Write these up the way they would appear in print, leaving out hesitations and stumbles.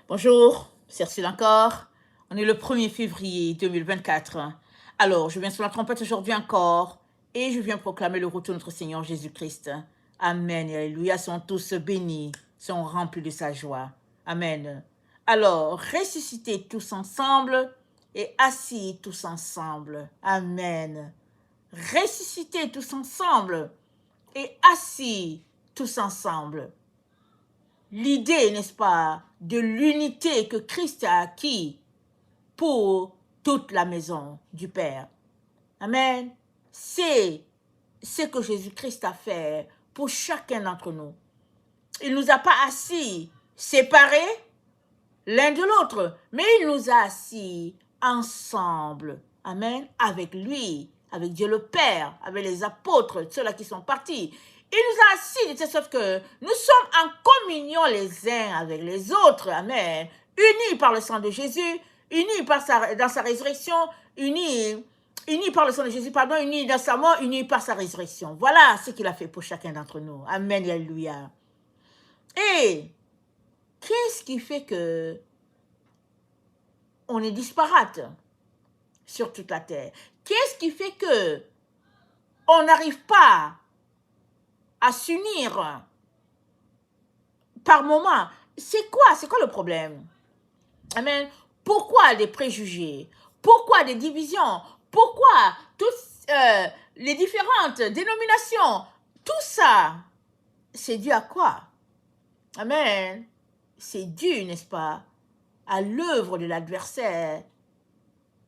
Bonjour, c'est Ursule encore. On est le 1er février 2024. Alors, je viens sur la trompette aujourd'hui encore et je viens proclamer le retour de notre Seigneur Jésus-Christ. Amen et alléluia, sont tous bénis, sont remplis de sa joie. Amen. Alors, ressuscitez tous ensemble et assis tous ensemble. Amen. Ressuscitez tous ensemble et assis tous ensemble. L'idée, n'est-ce pas, de l'unité que Christ a acquis pour toute la maison du Père. Amen. C'est ce que Jésus-Christ a fait pour chacun d'entre nous. Il ne nous a pas assis séparés l'un de l'autre, mais il nous a assis ensemble. Amen. Avec lui, avec Dieu le Père, avec les apôtres, ceux-là qui sont partis. Il nous a assis de telle sorte que nous sommes en communion les uns avec les autres. Amen. Unis par le sang de Jésus, unis dans sa résurrection, unis par le sang de Jésus, pardon, unis dans sa mort, unis par sa résurrection. Voilà ce qu'il a fait pour chacun d'entre nous. Amen, alléluia. Et qu'est-ce qui fait que on est disparate sur toute la terre? Qu'est-ce qui fait que on n'arrive pas à s'unir par moment? C'est quoi le problème? Amen. Pourquoi des préjugés? Pourquoi des divisions? Pourquoi toutes les différentes dénominations? Tout ça, c'est dû à quoi? Amen. C'est dû, n'est-ce pas, à l'œuvre de l'adversaire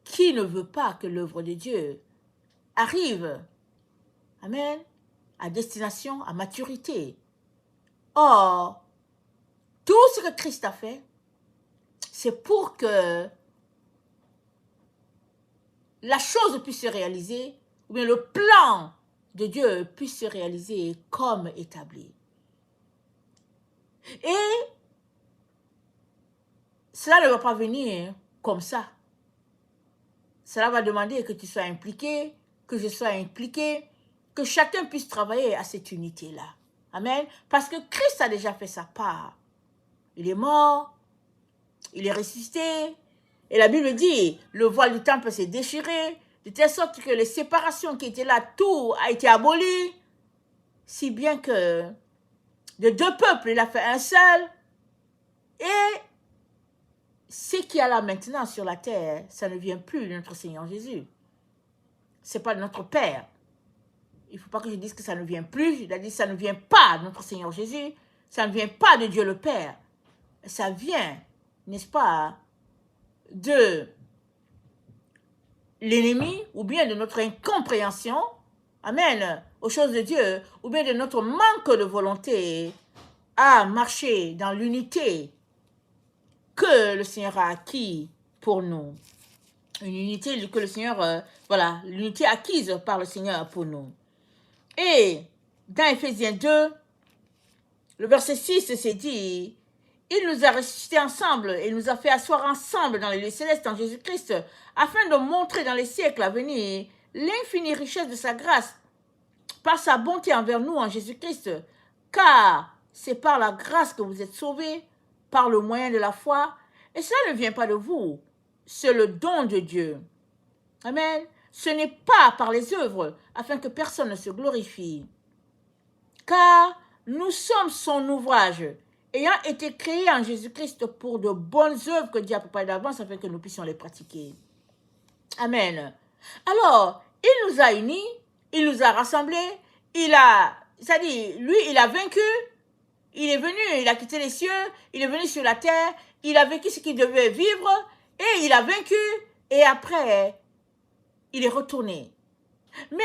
qui ne veut pas que l'œuvre de Dieu arrive, amen, à destination, à maturité. Or, tout ce que Christ a fait, c'est pour que la chose puisse se réaliser, ou bien le plan de Dieu puisse se réaliser comme établi. Et cela ne va pas venir comme ça. Cela va demander que tu sois impliqué, que je sois impliqué, que chacun puisse travailler à cette unité-là. Amen. Parce que Christ a déjà fait sa part. Il est mort, il est ressuscité. Et la Bible dit, le voile du temple s'est déchiré, de telle sorte que les séparations qui étaient là, tout a été aboli, si bien que de deux peuples, il a fait un seul. Et ce qu'il y a là maintenant sur la terre, ça ne vient plus de notre Seigneur Jésus. Ce n'est pas de notre Père. Il ne faut pas que je dise que ça ne vient plus. Il a dit que ça ne vient pas de notre Seigneur Jésus. Ça ne vient pas de Dieu le Père. Ça vient, n'est-ce pas, de l'ennemi ou bien de notre incompréhension, amen, aux choses de Dieu, ou bien de notre manque de volonté à marcher dans l'unité que le Seigneur a acquis pour nous. Une unité que le Seigneur, voilà, l'unité acquise par le Seigneur pour nous. Et dans Éphésiens 2, le verset 6, c'est dit, il nous a ressuscités ensemble et nous a fait asseoir ensemble dans les lieux célestes en Jésus-Christ, afin de montrer dans les siècles à venir l'infinie richesse de sa grâce par sa bonté envers nous en Jésus-Christ. Car c'est par la grâce que vous êtes sauvés, par le moyen de la foi, et cela ne vient pas de vous, c'est le don de Dieu. Amen. Ce n'est pas par les œuvres, afin que personne ne se glorifie. Car nous sommes son ouvrage, ayant été créés en Jésus-Christ pour de bonnes œuvres que Dieu a préparées d'avance, afin que nous puissions les pratiquer. Amen. Alors, il nous a unis, il nous a rassemblés, c'est-à-dire, lui, il a vaincu, il est venu, il a quitté les cieux, il est venu sur la terre, il a vécu ce qu'il devait vivre, et il a vaincu, et après, il est retourné. Mais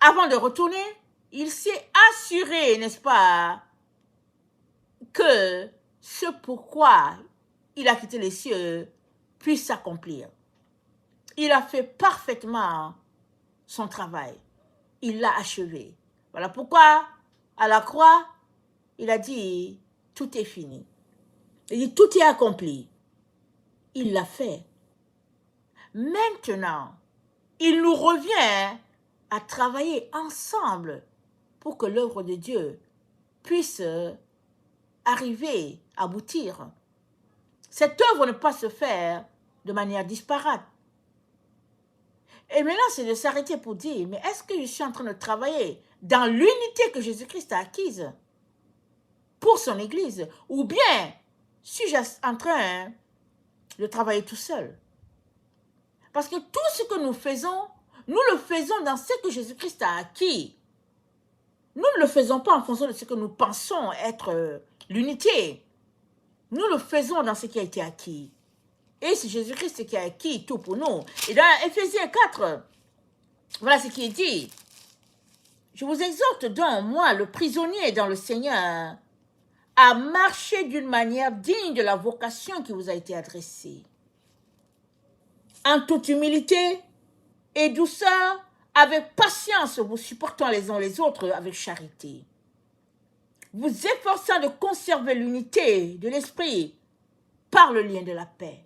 avant de retourner, il s'est assuré, n'est-ce pas, que ce pourquoi il a quitté les cieux puisse s'accomplir. Il a fait parfaitement son travail. Il l'a achevé. Voilà pourquoi, à la croix, il a dit, tout est fini. Il dit, tout est accompli. Il l'a fait. Maintenant, il nous revient à travailler ensemble pour que l'œuvre de Dieu puisse arriver, aboutir. Cette œuvre ne peut pas se faire de manière disparate. Et maintenant, c'est de s'arrêter pour dire, mais est-ce que je suis en train de travailler dans l'unité que Jésus-Christ a acquise pour son Église? Ou bien, suis-je en train de travailler tout seul? Parce que tout ce que nous le faisons dans ce que Jésus-Christ a acquis. Nous ne le faisons pas en fonction de ce que nous pensons être l'unité. Nous le faisons dans ce qui a été acquis. Et c'est Jésus-Christ qui a acquis tout pour nous. Et dans Éphésiens 4, voilà ce qui est dit. Je vous exhorte donc, moi, le prisonnier dans le Seigneur, à marcher d'une manière digne de la vocation qui vous a été adressée. En toute humilité et douceur, avec patience, vous supportant les uns les autres avec charité. Vous efforçant de conserver l'unité de l'esprit par le lien de la paix.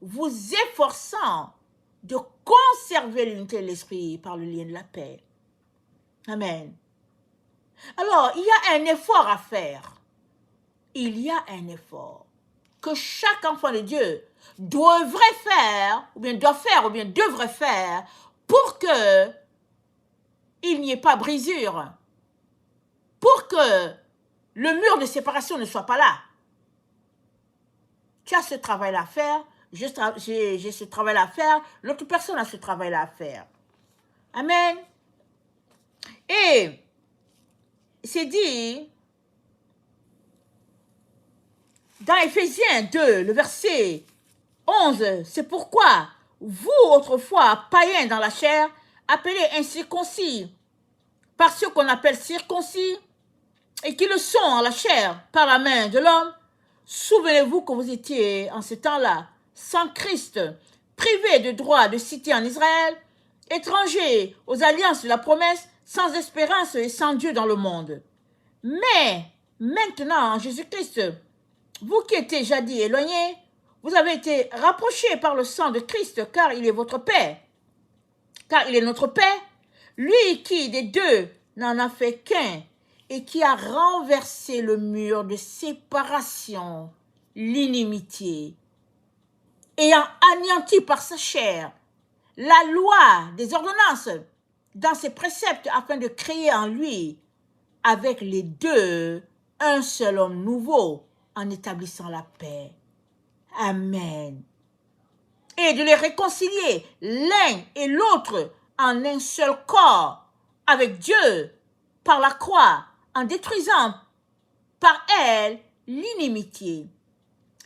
Vous efforçant de conserver l'unité de l'esprit par le lien de la paix. Amen. Alors, il y a un effort à faire. Il y a un effort que chaque enfant de Dieu devrait faire, ou bien devrait faire, pour que il n'y ait pas brisure, pour que le mur de séparation ne soit pas là. Tu as ce travail à faire, j'ai ce travail à faire, l'autre personne a ce travail à faire. Amen. Et c'est dit dans Éphésiens 2, le verset 11, c'est pourquoi vous, autrefois païens dans la chair, appelés incirconcis par ceux qu'on appelle circoncis, et qui le sont en la chair par la main de l'homme, souvenez-vous que vous étiez en ce temps-là sans Christ, privés de droit de cité en Israël, étrangers aux alliances de la promesse, sans espérance et sans Dieu dans le monde. Mais maintenant, en Jésus-Christ, vous qui étiez jadis éloignés, vous avez été rapprochés par le sang de Christ, car il est votre Père. Car il est notre Père, lui qui des deux n'en a fait qu'un, et qui a renversé le mur de séparation, l'inimitié, ayant anéanti par sa chair la loi des ordonnances dans ses préceptes afin de créer en lui, avec les deux, un seul homme nouveau en établissant la paix. Amen. Et de les réconcilier l'un et l'autre en un seul corps avec Dieu par la croix, en détruisant par elle l'inimitié.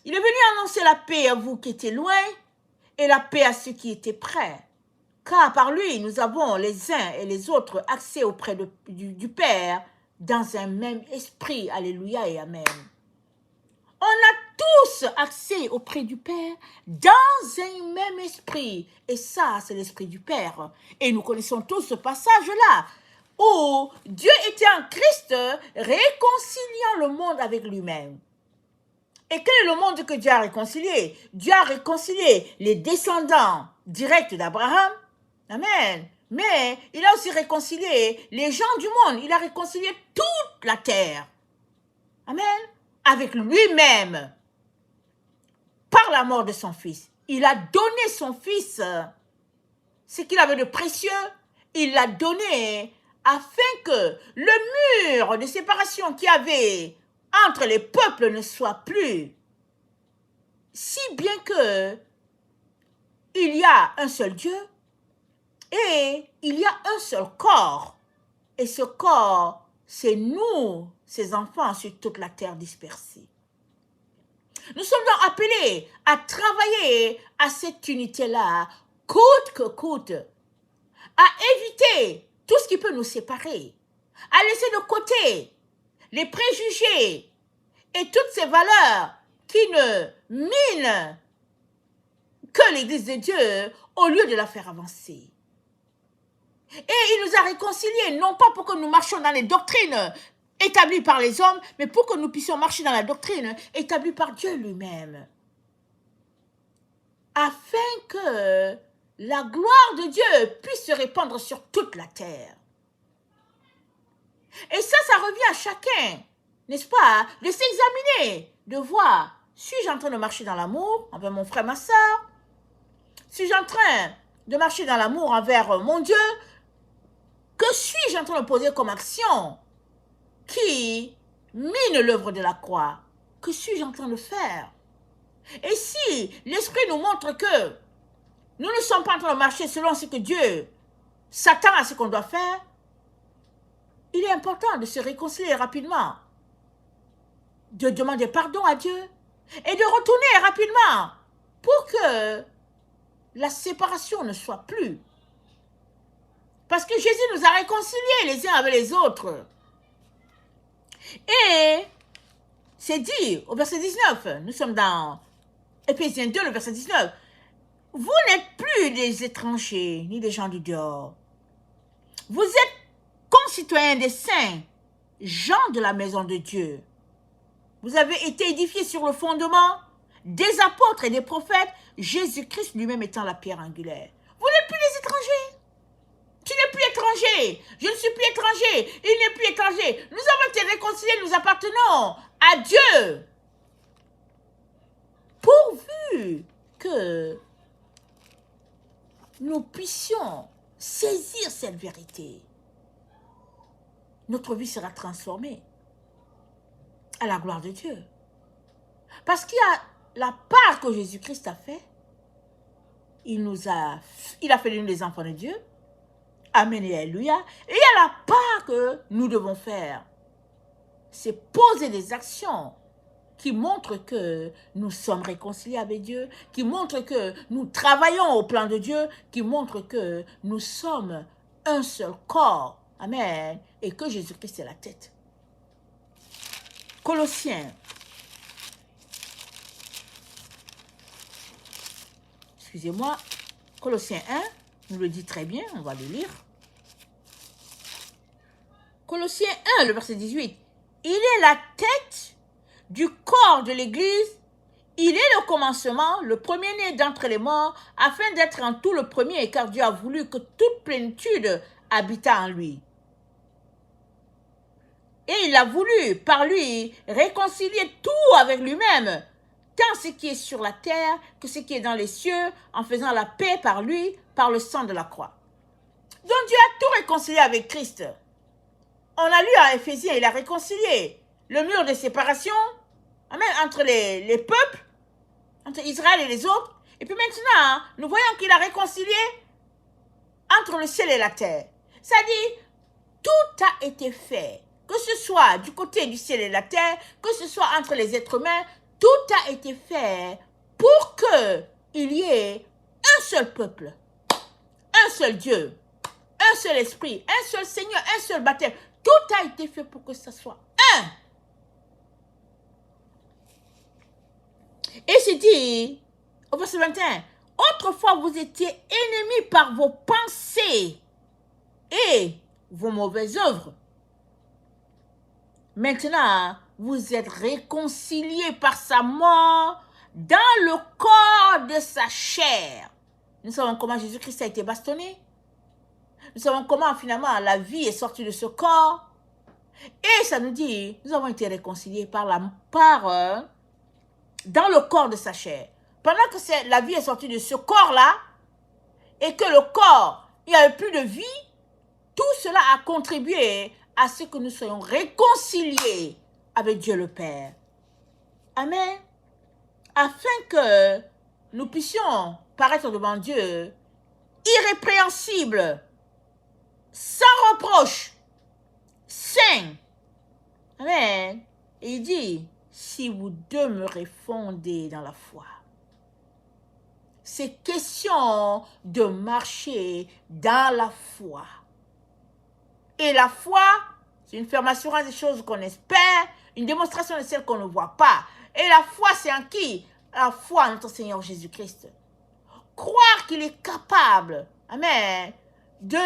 Il est venu annoncer la paix à vous qui étiez loin et la paix à ceux qui étaient près. Car par lui, nous avons les uns et les autres accès auprès du Père dans un même esprit. Alléluia et Amen. On a tous accès auprès du Père dans un même esprit. Et ça, c'est l'esprit du Père. Et nous connaissons tous ce passage-là où Dieu était en Christ réconciliant le monde avec lui-même. Et quel est le monde que Dieu a réconcilié? Dieu a réconcilié les descendants directs d'Abraham. Amen. Mais il a aussi réconcilié les gens du monde. Il a réconcilié toute la terre. Amen. Avec lui-même. Par la mort de son fils. Il a donné son fils. Ce qu'il avait de précieux, il l'a donné afin que le mur de séparation qu'il y avait entre les peuples ne soit plus. Si bien que il y a un seul Dieu et il y a un seul corps. Et ce corps, c'est nous, ses enfants, sur toute la terre dispersée. Nous sommes donc appelés à travailler à cette unité-là, coûte que coûte, à éviter tout ce qui peut nous séparer, à laisser de côté les préjugés et toutes ces valeurs qui ne minent que l'Église de Dieu au lieu de la faire avancer. Et il nous a réconciliés, non pas pour que nous marchions dans les doctrines établies par les hommes, mais pour que nous puissions marcher dans la doctrine établie par Dieu lui-même. Afin que la gloire de Dieu puisse se répandre sur toute la terre. Et ça revient à chacun n'est-ce pas, de s'examiner, de voir, suis-je en train de marcher dans l'amour envers mon frère, ma soeur? Suis-je en train de marcher dans l'amour envers mon Dieu? Que suis-je en train de poser comme action qui mine l'œuvre de la croix? Que suis-je en train de faire? Et si l'Esprit nous montre que nous ne sommes pas en train de marcher selon ce que Dieu s'attend à ce qu'on doit faire, il est important de se réconcilier rapidement, de demander pardon à Dieu et de retourner rapidement pour que la séparation ne soit plus. Parce que Jésus nous a réconciliés les uns avec les autres. Et c'est dit au verset 19, nous sommes dans Éphésiens 2, le verset 19. Vous n'êtes plus des étrangers, ni des gens du dehors. Vous êtes concitoyens des saints, gens de la maison de Dieu. Vous avez été édifiés sur le fondement des apôtres et des prophètes, Jésus-Christ lui-même étant la pierre angulaire. Vous n'êtes plus des étrangers. Tu n'es plus étranger. Je ne suis plus étranger. Il n'est plus étranger. Nous avons été réconciliés, nous appartenons à Dieu. Pourvu que nous puissions saisir cette vérité, notre vie sera transformée à la gloire de Dieu. Parce qu'il y a la part que Jésus-Christ a fait. Il a fait de nous les enfants de Dieu. Amen et alléluia. Et il y a la part que nous devons faire. C'est poser des actions qui montrent que nous sommes réconciliés avec Dieu, qui montrent que nous travaillons au plan de Dieu, qui montrent que nous sommes un seul corps. Amen. Et que Jésus-Christ est la tête. Colossiens. Excusez-moi. Colossiens 1 nous le dit très bien, on va le lire. Colossiens 1, le verset 18. Il est la tête du corps de l'Église. Il est le commencement, le premier-né d'entre les morts, afin d'être en tout le premier, car Dieu a voulu que toute plénitude habitât en lui. Et il a voulu, par lui, réconcilier tout avec lui-même, tant ce qui est sur la terre que ce qui est dans les cieux, en faisant la paix par lui, par le sang de la croix. Donc Dieu a tout réconcilié avec Christ. On a lu à Éphésiens, il a réconcilié le mur de séparation, amen, entre les peuples, entre Israël et les autres. Et puis maintenant, nous voyons qu'il a réconcilié entre le ciel et la terre. C'est-à-dire, tout a été fait, que ce soit du côté du ciel et de la terre, que ce soit entre les êtres humains, tout a été fait pour qu'il y ait un seul peuple, un seul Dieu, un seul esprit, un seul Seigneur, un seul baptême. Tout a été fait pour que ce soit un. Et c'est dit, au verset 21, autrefois vous étiez ennemis par vos pensées et vos mauvaises œuvres. Maintenant, vous êtes réconciliés par sa mort dans le corps de sa chair. Nous savons comment Jésus-Christ a été bastonné. Nous savons comment finalement la vie est sortie de ce corps. Et ça nous dit, nous avons été réconciliés dans le corps de sa chair. Pendant que la vie est sortie de ce corps-là, et que le corps, il n'y avait plus de vie, tout cela a contribué à ce que nous soyons réconciliés avec Dieu le Père. Amen. Afin que nous puissions paraître devant Dieu irrépréhensibles, sans reproche, saints. Amen. Et il dit, si vous demeurez fondés dans la foi. C'est question de marcher dans la foi. Et la foi, c'est une ferme assurance des choses qu'on espère, une démonstration de celles qu'on ne voit pas. Et la foi, c'est en qui? La foi en notre Seigneur Jésus-Christ. Croire qu'il est capable, amen, de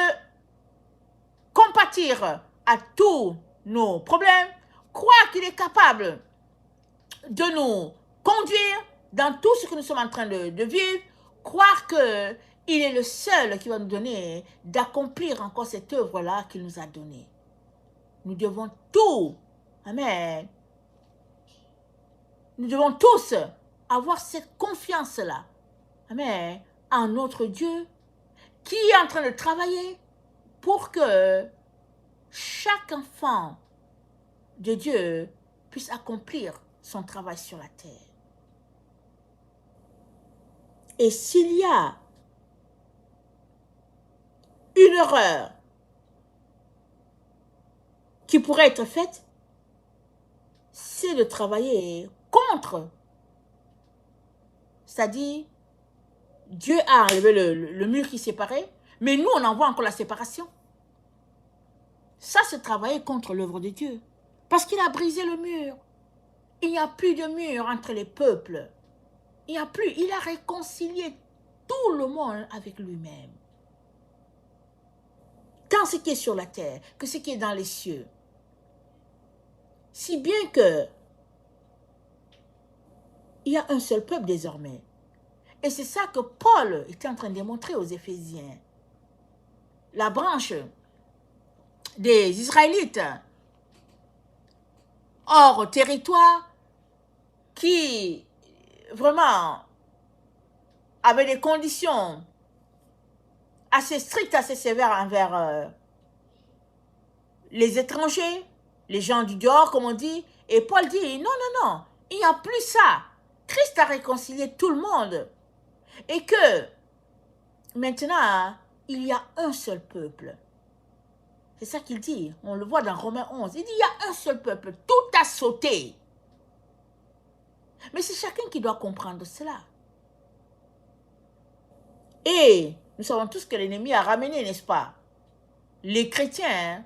compatir à tous nos problèmes. Croire qu'il est capable de nous conduire dans tout ce que nous sommes en train de vivre. Croire qu'il est le seul qui va nous donner d'accomplir encore cette œuvre-là qu'il nous a donnée. Nous devons tout Amen. Nous devons tous avoir cette confiance-là. Amen. En notre Dieu qui est en train de travailler pour que chaque enfant de Dieu puisse accomplir son travail sur la terre. Et s'il y a une erreur qui pourrait être faite, c'est de travailler contre. C'est-à-dire, Dieu a enlevé le mur qui séparait, mais nous, on envoie encore la séparation. Ça, c'est travailler contre l'œuvre de Dieu. Parce qu'il a brisé le mur. Il n'y a plus de mur entre les peuples. Il n'y a plus. Il a réconcilié tout le monde avec lui-même. Tant ce qui est sur la terre que ce qui est dans les cieux. Si bien que il y a un seul peuple désormais. Et c'est ça que Paul était en train de démontrer aux Éphésiens. La branche des Israélites hors territoire qui vraiment avait des conditions assez strictes, assez sévères envers les étrangers, les gens du dehors, comme on dit. Et Paul dit, non, non, non, il n'y a plus ça. Christ a réconcilié tout le monde. Et que maintenant, il y a un seul peuple. C'est ça qu'il dit. On le voit dans Romains 11. Il dit, il y a un seul peuple. Tout a sauté. Mais c'est chacun qui doit comprendre cela. Et nous savons tous que l'ennemi a ramené, n'est-ce pas, les chrétiens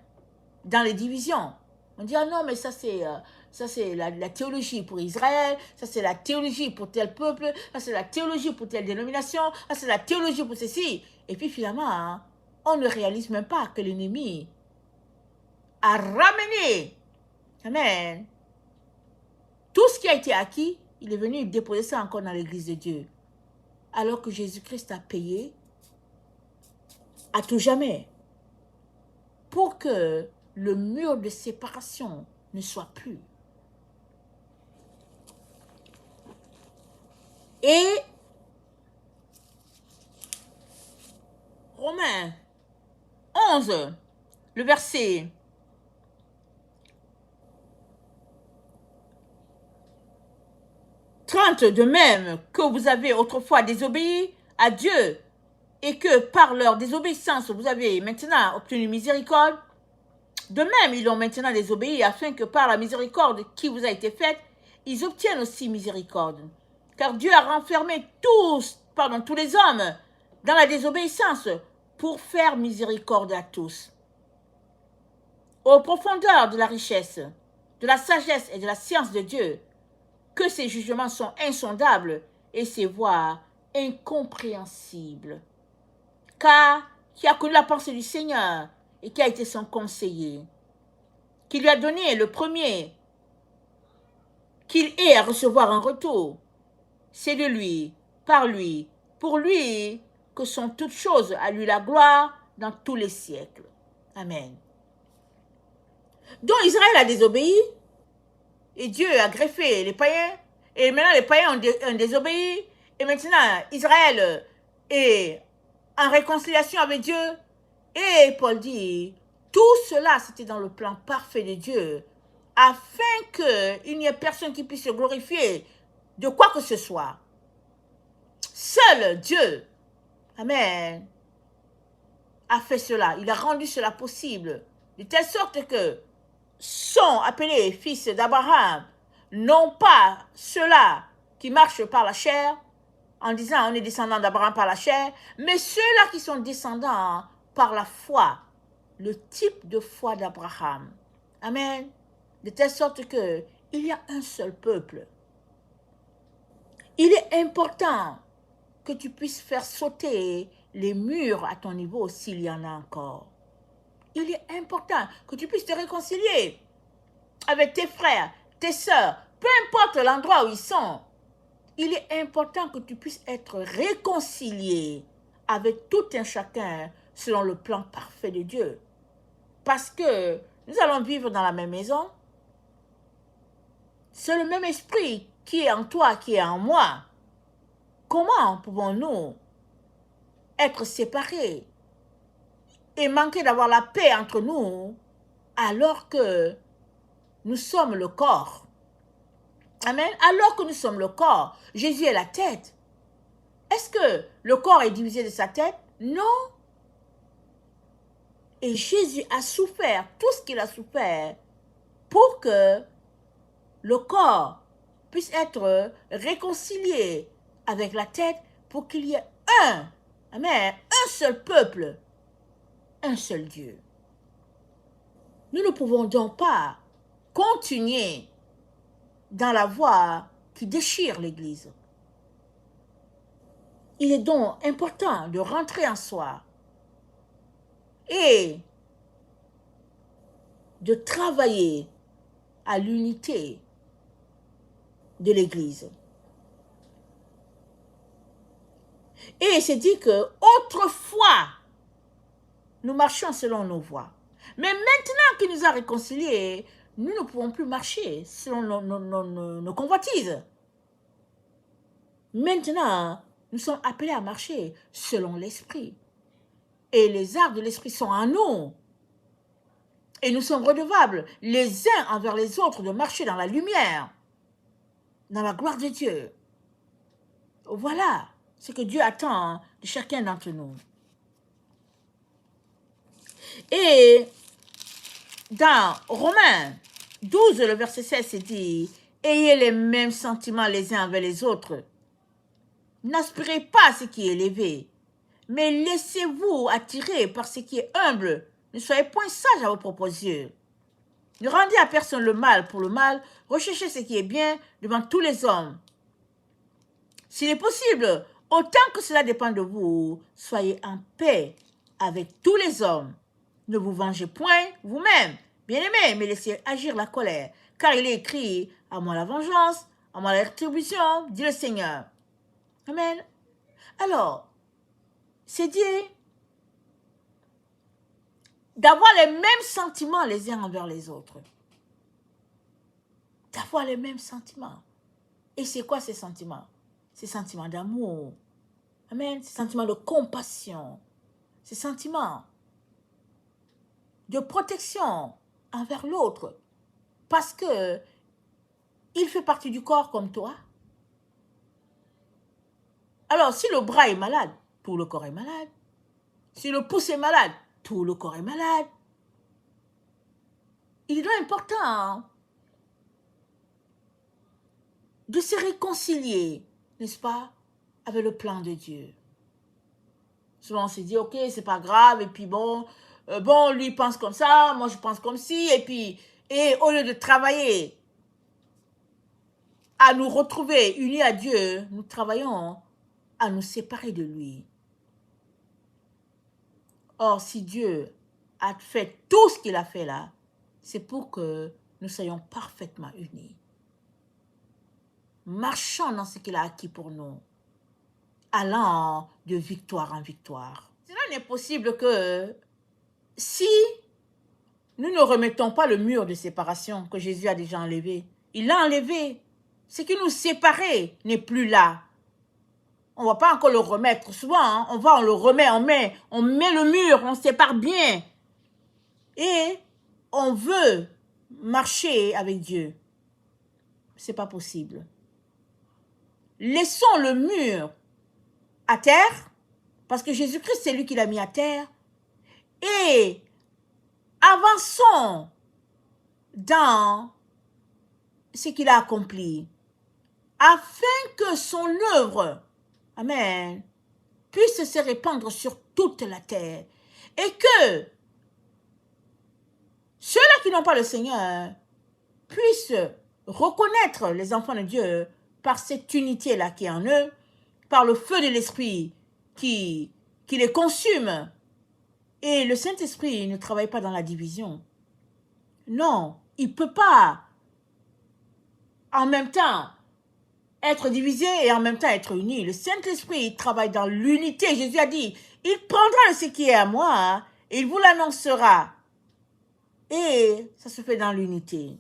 dans les divisions. On dit, ah non, mais ça c'est la théologie pour Israël, ça c'est la théologie pour tel peuple, ça c'est la théologie pour telle dénomination, ça c'est la théologie pour ceci. Et puis finalement, hein, on ne réalise même pas que l'ennemi a ramené, amen, tout ce qui a été acquis, il est venu déposer ça encore dans l'église de Dieu. Alors que Jésus-Christ a payé à tout jamais pour que le mur de séparation ne soit plus. Et Romains 11, le verset 30, de même que vous avez autrefois désobéi à Dieu et que par leur désobéissance vous avez maintenant obtenu miséricorde, de même ils ont maintenant désobéi afin que par la miséricorde qui vous a été faite, ils obtiennent aussi miséricorde. Car Dieu a renfermé tous les hommes dans la désobéissance pour faire miséricorde à tous. Aux profondeurs de la richesse, de la sagesse et de la science de Dieu, que ses jugements sont insondables et ses voies incompréhensibles. Car qui a connu la pensée du Seigneur et qui a été son conseiller, qui lui a donné le premier qu'il ait à recevoir en retour. C'est de lui, par lui, pour lui que sont toutes choses, à lui la gloire dans tous les siècles. Amen. Donc Israël a désobéi et Dieu a greffé les païens et maintenant les païens ont désobéi et maintenant Israël est en réconciliation avec Dieu. Et Paul dit, tout cela c'était dans le plan parfait de Dieu afin qu'il n'y ait personne qui puisse se glorifier de quoi que ce soit. Seul Dieu, amen, a fait cela. Il a rendu cela possible de telle sorte que sont appelés fils d'Abraham, non pas ceux-là qui marchent par la chair, en disant on est descendant d'Abraham par la chair, mais ceux-là qui sont descendants par la foi, le type de foi d'Abraham. Amen. De telle sorte que il y a un seul peuple. Il est important que tu puisses faire sauter les murs à ton niveau s'il y en a encore. Il est important que tu puisses te réconcilier avec tes frères, tes sœurs, peu importe l'endroit où ils sont. Il est important que tu puisses être réconcilié avec tout un chacun selon le plan parfait de Dieu. Parce que nous allons vivre dans la même maison, C'est le même esprit qui est en toi, qui est en moi. Comment pouvons-nous être séparés et manquer d'avoir la paix entre nous alors que nous sommes le corps? Amen. Alors que nous sommes le corps, Jésus est la tête. Est-ce que le corps est divisé de sa tête? Non. Et Jésus a souffert tout ce qu'il a souffert pour que le corps puisse être réconcilié avec la tête pour qu'il y ait amen, un seul peuple, un seul Dieu. Nous ne pouvons donc pas continuer dans la voie qui déchire l'Église. Il est donc important de rentrer en soi et de travailler à l'unité de l'Église. Et c'est dit que autrefois, nous marchions selon nos voies. Mais maintenant qu'il nous a réconciliés, nous ne pouvons plus marcher selon nos convoitises. Maintenant, nous sommes appelés à marcher selon l'esprit. Et les arts de l'esprit sont en nous. Et nous sommes redevables les uns envers les autres de marcher dans la lumière, dans la gloire de Dieu. Voilà ce que Dieu attend de chacun d'entre nous. Et dans Romains 12, le verset 16, c'est dit « Ayez les mêmes sentiments les uns envers les autres. N'aspirez pas à ce qui est élevé, mais laissez-vous attirer par ce qui est humble. Ne soyez point sages à vos propres yeux. Ne rendez à personne le mal pour le mal. Recherchez ce qui est bien devant tous les hommes. S'il est possible, autant que cela dépend de vous, soyez en paix avec tous les hommes. Ne vous vengez point vous-même, bien-aimés, mais laissez agir la colère. Car il est écrit, à moi la vengeance, à moi la rétribution, dit le Seigneur. Amen. Alors, c'est dit d'avoir les mêmes sentiments les uns envers les autres. D'avoir les mêmes sentiments. Et c'est quoi ces sentiments? Ces sentiments d'amour. Amen. Ces sentiments de compassion. Ces sentiments de protection envers l'autre. Parce que il fait partie du corps comme toi. Alors, si le bras est malade, tout le corps est malade. Si le pouce est malade, tout le corps est malade. Il est donc important de se réconcilier, n'est-ce pas, avec le plan de Dieu. Souvent, on se dit, ok, c'est pas grave, et puis bon, lui pense comme ça, moi je pense comme ci, et au lieu de travailler à nous retrouver unis à Dieu, nous travaillons à nous séparer de lui. Or, si Dieu a fait tout ce qu'il a fait là, c'est pour que nous soyons parfaitement unis. Marchons dans ce qu'il a acquis pour nous, allant de victoire en victoire. Cela n'est possible que si nous ne remettons pas le mur de séparation que Jésus a déjà enlevé. Il l'a enlevé. Ce qui nous séparait n'est plus là. On ne va pas encore le remettre. Souvent, hein, on le remet, on met le mur, on sépare bien. Et on veut marcher avec Dieu. Ce n'est pas possible. Laissons le mur à terre, parce que Jésus-Christ, c'est lui qui l'a mis à terre. Et avançons dans ce qu'il a accompli, afin que son œuvre, amen, puisse se répandre sur toute la terre. Et que ceux-là qui n'ont pas le Seigneur puissent reconnaître les enfants de Dieu par cette unité-là qui est en eux, par le feu de l'Esprit qui les consume. Et le Saint-Esprit ne travaille pas dans la division. Non, il ne peut pas en même temps être divisé et en même temps être uni. Le Saint-Esprit travaille dans l'unité. Jésus a dit, il prendra ce qui est à moi et il vous l'annoncera. Et ça se fait dans l'unité.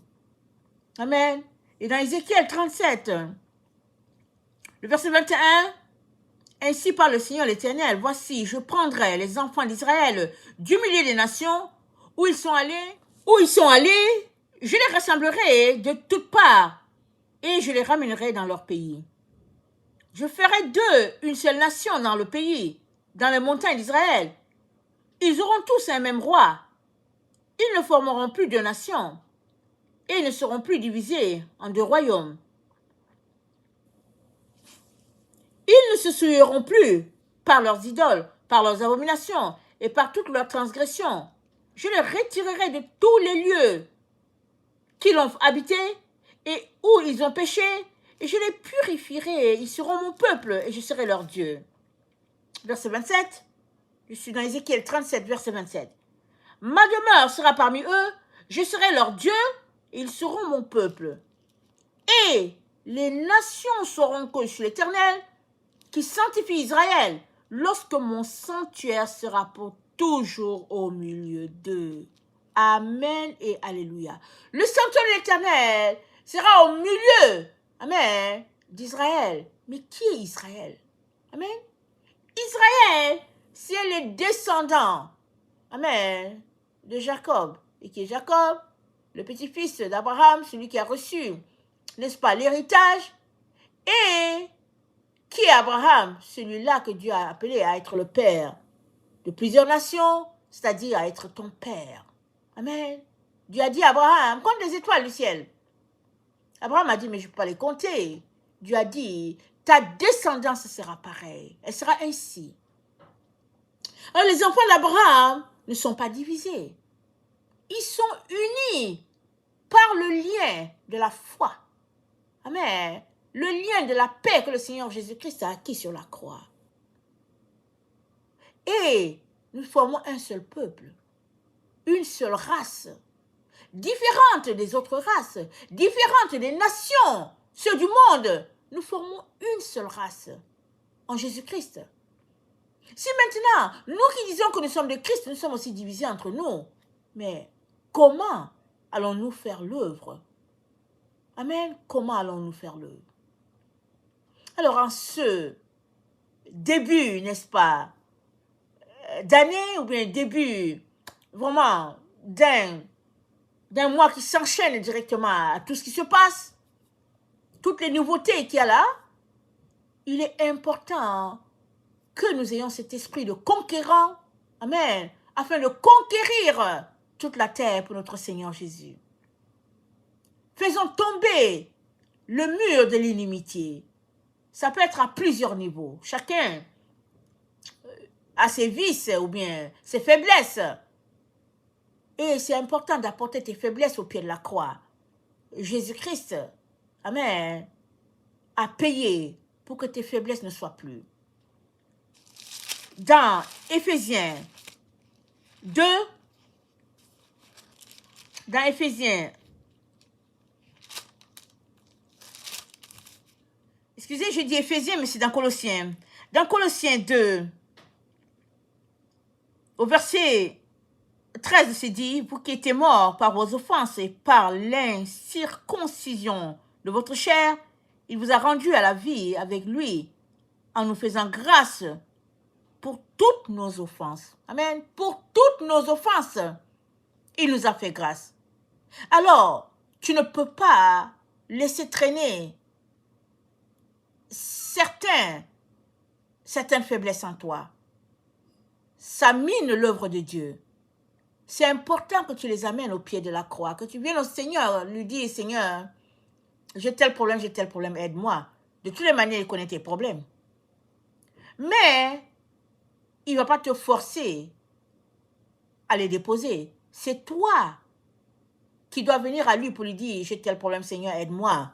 Amen. Et dans Ézéchiel 37, le verset 21, ainsi parle le Seigneur l'Éternel, voici, je prendrai les enfants d'Israël du milieu des nations où ils sont allés, je les rassemblerai de toutes parts et je les ramènerai dans leur pays. Je ferai d'eux une seule nation dans le pays, dans les montagnes d'Israël. Ils auront tous un même roi. Ils ne formeront plus de nations et ne seront plus divisés en deux royaumes. Ils ne se souilleront plus par leurs idoles, par leurs abominations et par toutes leurs transgressions. Je les retirerai de tous les lieux qu'ils ont habités et où ils ont péché, et je les purifierai. Ils seront mon peuple et je serai leur Dieu. Verset 27, je suis dans Ézéchiel 37, verset 27. Ma demeure sera parmi eux, je serai leur Dieu, et ils seront mon peuple. Et les nations sauront que je suis l'Éternel, qui sanctifie Israël, lorsque mon sanctuaire sera pour toujours au milieu d'eux. Amen et alléluia. Le sanctuaire de l'Éternel sera au milieu, amen, d'Israël. Mais qui est Israël? Amen. Israël, c'est les descendants, amen, de Jacob. Et qui est Jacob? Le petit-fils d'Abraham, celui qui a reçu, n'est-ce pas, l'héritage. Et qui est Abraham? Celui-là que Dieu a appelé à être le père de plusieurs nations, c'est-à-dire à être ton père. Amen. Dieu a dit à Abraham, compte les étoiles du ciel. Abraham a dit, mais je ne peux pas les compter. Dieu a dit, ta descendance sera pareille. Elle sera ainsi. Alors les enfants d'Abraham ne sont pas divisés. Ils sont unis par le lien de la foi. Amen. Le lien de la paix que le Seigneur Jésus-Christ a acquis sur la croix. Et nous formons un seul peuple, une seule race, différente des autres races, différente des nations, ceux du monde. Nous formons une seule race en Jésus-Christ. Si maintenant, nous qui disons que nous sommes de Christ, nous sommes aussi divisés entre nous, mais comment allons-nous faire l'œuvre? Amen. Comment allons-nous faire l'œuvre? Alors, en ce début, n'est-ce pas, d'année, ou bien début, vraiment, d'un mois qui s'enchaîne directement à tout ce qui se passe, toutes les nouveautés qu'il y a là, il est important que nous ayons cet esprit de conquérant, amen, afin de conquérir toute la terre pour notre Seigneur Jésus. Faisons tomber le mur de l'inimitié. Ça peut être à plusieurs niveaux. Chacun a ses vices ou bien ses faiblesses. Et c'est important d'apporter tes faiblesses au pied de la croix. Jésus-Christ, amen, a payé pour que tes faiblesses ne soient plus. Dans Éphésiens 2, dans Éphésiens, excusez, je dis Éphésiens, mais c'est dans Colossiens. Dans Colossiens 2, au verset 13, c'est dit, vous qui étiez morts par vos offenses et par l'incirconcision de votre chair, il vous a rendu à la vie avec lui en nous faisant grâce pour toutes nos offenses. Amen. Pour toutes nos offenses, il nous a fait grâce. Alors, tu ne peux pas laisser traîner certaines faiblesses en toi. Ça mine l'œuvre de Dieu. C'est important que tu les amènes au pied de la croix, que tu viennes au Seigneur, lui dire, Seigneur, j'ai tel problème, aide-moi. De toutes les manières, il connaît tes problèmes. Mais, il ne va pas te forcer à les déposer. C'est toi qui dois venir à lui pour lui dire, j'ai tel problème, Seigneur, aide-moi.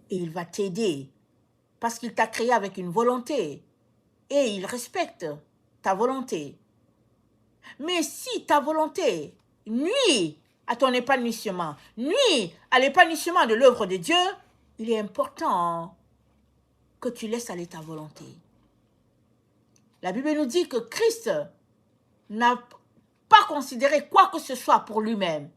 Et il va t'aider. Parce qu'il t'a créé avec une volonté. Et il respecte ta volonté. Mais si ta volonté nuit à ton épanouissement, nuit à l'épanouissement de l'œuvre de Dieu, il est important que tu laisses aller ta volonté. La Bible nous dit que Christ n'a pas considéré quoi que ce soit pour lui-même.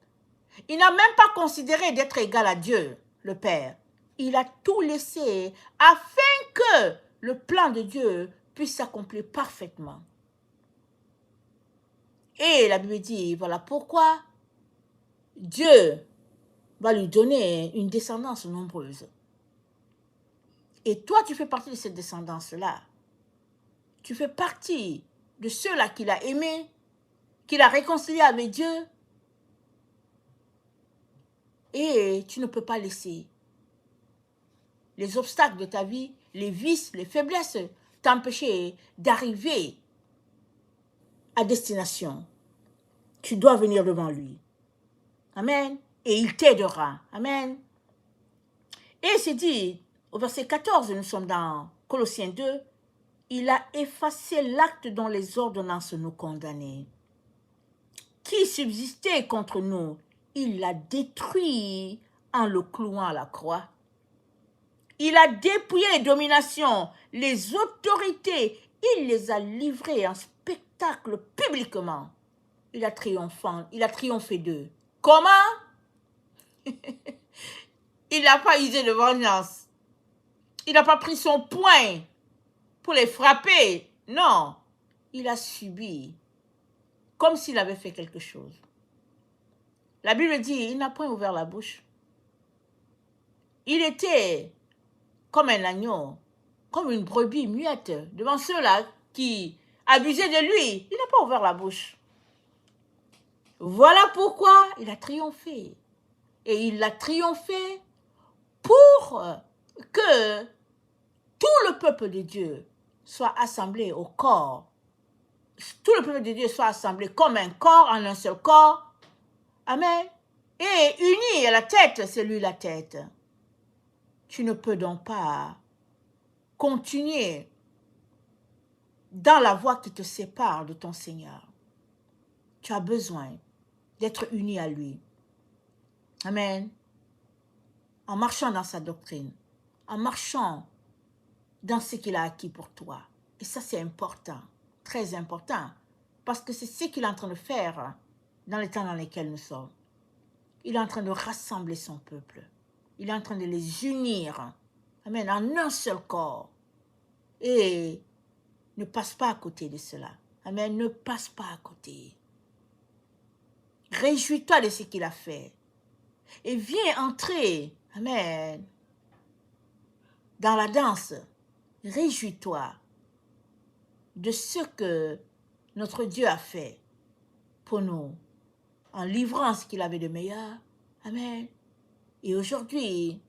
Il n'a même pas considéré d'être égal à Dieu, le Père. Il a tout laissé afin que le plan de Dieu puisse s'accomplir parfaitement. Et la Bible dit, voilà pourquoi Dieu va lui donner une descendance nombreuse. Et toi, tu fais partie de cette descendance-là. Tu fais partie de ceux-là qu'il a aimés, qu'il a réconciliés avec Dieu. Et tu ne peux pas laisser les obstacles de ta vie, les vices, les faiblesses t'empêcher d'arriver à destination. Tu dois venir devant lui. Amen. Et il t'aidera. Amen. Et c'est dit, au verset 14, nous sommes dans Colossiens 2, il a effacé l'acte dont les ordonnances nous condamnaient. Qui subsistait contre nous, il l'a détruit en le clouant à la croix. Il a dépouillé les dominations, les autorités, il les a livrées en spectacle publiquement. Il a triomphé d'eux. Comment? Il n'a pas usé de vengeance. Il n'a pas pris son poing pour les frapper. Non, il a subi comme s'il avait fait quelque chose. La Bible dit, il n'a point ouvert la bouche. Il était comme un agneau, comme une brebis muette devant ceux-là qui abusaient de lui. Il n'a pas ouvert la bouche. Voilà pourquoi il a triomphé. Et il a triomphé pour que tout le peuple de Dieu soit assemblé au corps. Tout le peuple de Dieu soit assemblé comme un corps, en un seul corps. Amen. Et uni à la tête, c'est lui la tête. Tu ne peux donc pas continuer dans la voie qui te sépare de ton Seigneur. Tu as besoin d'être uni à lui. Amen. En marchant dans sa doctrine, en marchant dans ce qu'il a acquis pour toi. Et ça, c'est important, très important, parce que c'est ce qu'il est en train de faire dans les temps dans lesquels nous sommes. Il est en train de rassembler son peuple. Il est en train de les unir, amen, en un seul corps. Et ne passe pas à côté de cela. Amen, ne passe pas à côté. Réjouis-toi de ce qu'il a fait. Et viens entrer, amen, dans la danse. Réjouis-toi de ce que notre Dieu a fait pour nous, en livrant ce qu'il avait de meilleur. Amen. Et aujourd'hui,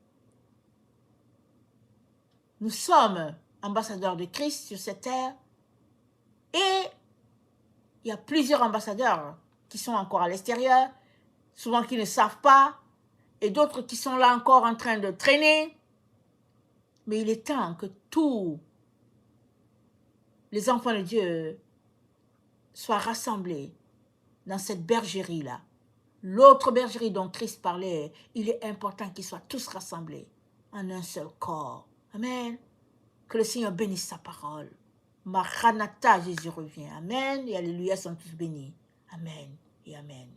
nous sommes ambassadeurs de Christ sur cette terre. Et il y a plusieurs ambassadeurs qui sont encore à l'extérieur, souvent qui ne savent pas, et d'autres qui sont là encore en train de traîner. Mais il est temps que tous les enfants de Dieu soient rassemblés dans cette bergerie-là. L'autre bergerie dont Christ parlait, il est important qu'ils soient tous rassemblés en un seul corps. Amen. Que le Seigneur bénisse sa parole. Maranatha, Jésus revient. Amen. Et alléluia sont tous bénis. Amen et amen.